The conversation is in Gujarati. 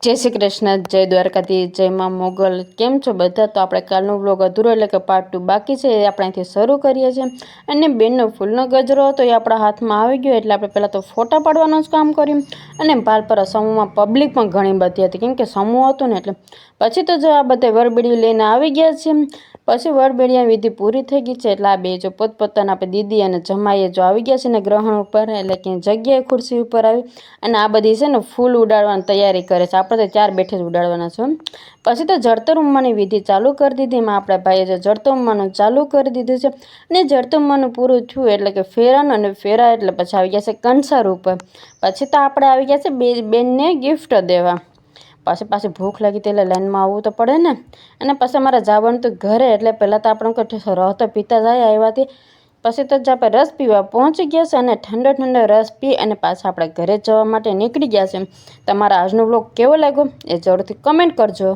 જય શ્રી કૃષ્ણ, જય દ્વારકાધીશ, જય માં મોગલ। કેમ છો બધા? તો આપણે કાલનો વ્લોગ અધૂરો એટલે કે પાર્ટ 2 બાકી છે, એ આપણે અહીંથી શરૂ કરીએ છીએ। અને બેનનો ફૂલનો ગજરો હતો એ આપણા હાથમાં આવી ગયો એટલે આપણે પહેલાં તો ફોટા પાડવાનું જ કામ કર્યું। અને ભાલપરા સમૂહમાં પબ્લિક પણ ઘણી બધી હતી, કેમ કે સમૂહ હતો ને એટલે પછી તો જો આ બધા વરબેડી લઈને આવી ગયા છે। પછી વરબેડિયા વિધિ પૂરી થઈ ગઈ છે એટલે આ બે જો પોતપોતાના આપણે દીદી અને જમાઈએ જો આવી ગયા છે ને ગ્રહણ ઉપર, એટલે કે જગ્યાએ ખુરશી ઉપર આવી અને આ બધી છે ને ફૂલ ઉડાડવાની તૈયારી કરે છે। આપણે તો ચાર બેઠે જ ઉડાડવાના છે। પછી તો જળતર ઉમવાની વિધિ ચાલુ કરી દીધી, એમાં આપણા ભાઈએ જો જળતર ઉમવાનું ચાલુ કરી દીધું છે। અને જળતર ઉમવાનું પૂરું થયું એટલે કે ફેરાનું, અને ફેરા એટલે પછી આવી ગયા છે કંસાર ઉપર। પછી તો આપણે આવી ગયા છે બેનને ગિફ્ટ દેવા। પાછી ભૂખ લાગી એટલે લાઈનમાં આવવું તો પડે ને। અને પછી અમારે જવાનું તો ઘરે, એટલે પહેલાં તો આપણે કંઈ રહ તો પીતા જાય આવ્યાથી। પછી તો જ આપણે રસ પીવા પહોંચી ગયા છે અને ઠંડો રસ પી અને પાછા આપણે ઘરે જવા માટે નીકળી ગયા છે। તમારા આજનો વ્લોગ કેવો લાગ્યો એ જરૂરથી કમેન્ટ કરજો।